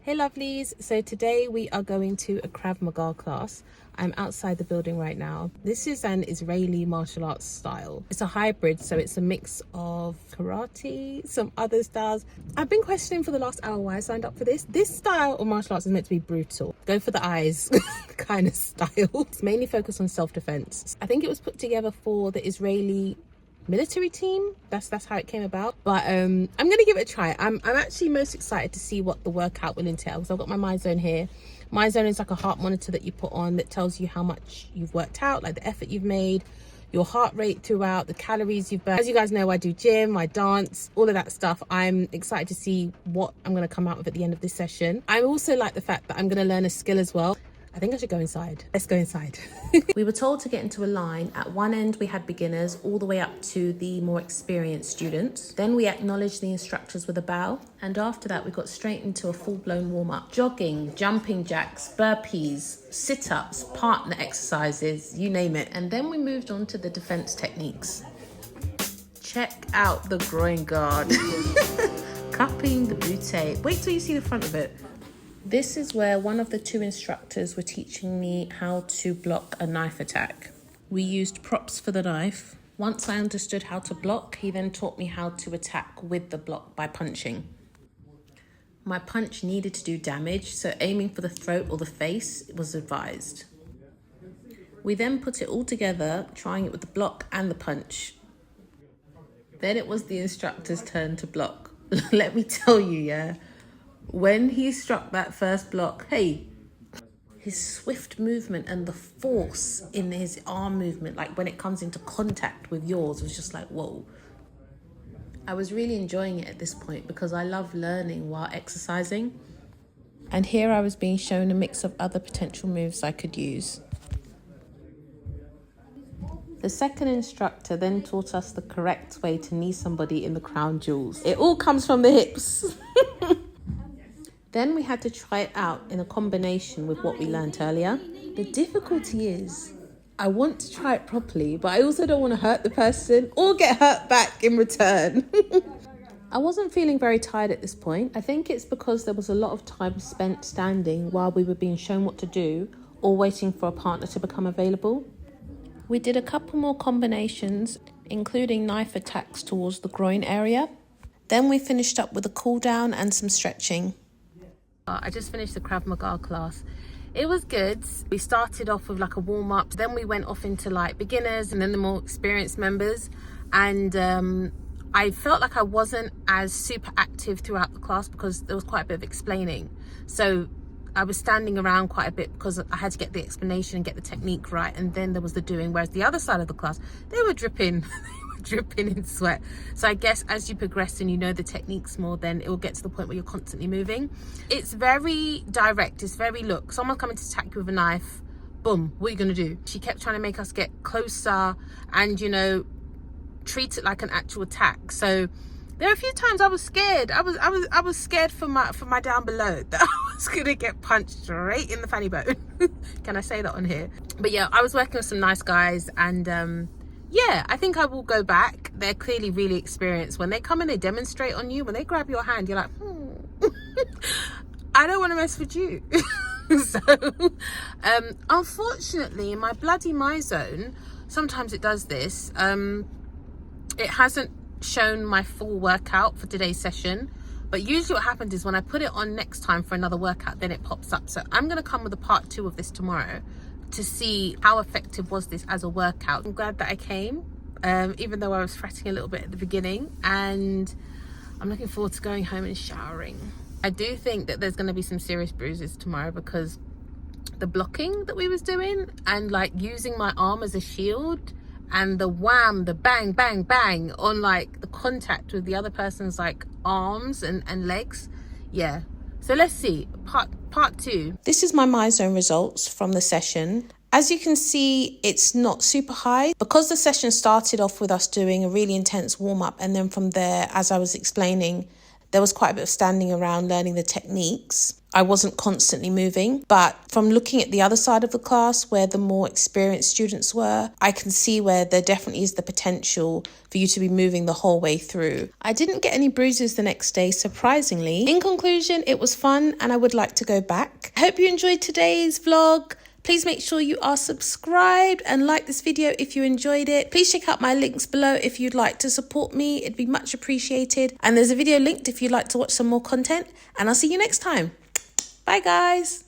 Hey lovelies, so today we are going to a Krav Maga class. I'm outside the building right now. This is an Israeli martial arts style. It's a hybrid, so it's a mix of karate, some other styles. I've been questioning for the last hour why I signed up for this. This style of martial arts is meant to be brutal. Go for the eyes kind of style. It's mainly focused on self-defense. I think it was put together for the Israeli military team. That's how it came about, but I'm gonna give it a try. I'm actually most excited to see what the workout will entail, because I've got my MyZone here. MyZone is like a heart monitor that you put on that tells you how much you've worked out, like the effort you've made, your heart rate throughout, the calories you've burned. As you guys know, I do gym, I dance, all of that stuff. I'm excited to see what I'm going to come out with at the end of this session. I also like the fact that I'm going to learn a skill as well. I think I should go inside. Let's go inside. We were told to get into a line. At one end, we had beginners all the way up to the more experienced students. Then we acknowledged the instructors with a bow. And after that, we got straight into a full-blown warm-up. Jogging, jumping jacks, burpees, sit-ups, partner exercises, you name it. And then we moved on to the defense techniques. Check out the groin guard. Cupping the butte. Wait till you see the front of it. This is where one of the two instructors were teaching me how to block a knife attack. We used props for the knife. Once I understood how to block, he then taught me how to attack with the block by punching. My punch needed to do damage, so aiming for the throat or the face was advised. We then put it all together, trying it with the block and the punch. Then it was the instructor's turn to block. Let me tell you, yeah. When he struck that first block, hey, his swift movement and the force in his arm movement, like when it comes into contact with yours, was just like, whoa. I was really enjoying it at this point because I love learning while exercising. And here I was being shown a mix of other potential moves I could use. The second instructor then taught us the correct way to knee somebody in the crown jewels. It all comes from the hips. Then we had to try it out in a combination with what we learned earlier. The difficulty is, I want to try it properly, but I also don't want to hurt the person or get hurt back in return. I wasn't feeling very tired at this point. I think it's because there was a lot of time spent standing while we were being shown what to do or waiting for a partner to become available. We did a couple more combinations, including knife attacks towards the groin area. Then we finished up with a cool down and some stretching. I just finished the Krav Maga class. It was good. We started off with like a warm-up, then we went off into like beginners and then the more experienced members, and I felt like I wasn't as super active throughout the class because there was quite a bit of explaining. So I was standing around quite a bit because I had to get the explanation and get the technique right, and then there was the doing, whereas the other side of the class, they were dripping dripping in sweat. So I guess as you progress and you know the techniques more, then it will get to the point where you're constantly moving. It's very direct. It's very, look, someone's coming to attack you with a knife, boom, what are you gonna do? She kept trying to make us get closer and, you know, treat it like an actual attack. So there are a few times I was scared. I was scared for my down below, that I was gonna get punched straight in the fanny bone. Can I say that on here? But yeah, I was working with some nice guys, and yeah, I think I will go back. They're clearly really experienced. When they come and they demonstrate on you, when they grab your hand, you're like, I don't want to mess with you. So, unfortunately, in my bloody MyZone, sometimes it does this. It hasn't shown my full workout for today's session. But usually what happens is when I put it on next time for another workout, then it pops up. So I'm going to come with a part 2 of this tomorrow to see how effective was this as a workout. I'm glad that I came, even though I was fretting a little bit at the beginning, and I'm looking forward to going home and showering. I do think that there's going to be some serious bruises tomorrow because the blocking that we was doing and like using my arm as a shield and the wham, the bang, bang, bang on like the contact with the other person's like arms and legs. Yeah. So let's see, part 2. This is my MyZone results from the session. As you can see, it's not super high because the session started off with us doing a really intense warm up. And then from there, as I was explaining, there was quite a bit of standing around learning the techniques. I wasn't constantly moving, but from looking at the other side of the class where the more experienced students were, I can see where there definitely is the potential for you to be moving the whole way through. I didn't get any bruises the next day, surprisingly. In conclusion, it was fun and I would like to go back. I hope you enjoyed today's vlog. Please make sure you are subscribed and like this video if you enjoyed it. Please check out my links below if you'd like to support me. It'd be much appreciated. And there's a video linked if you'd like to watch some more content. And I'll see you next time. Bye, guys.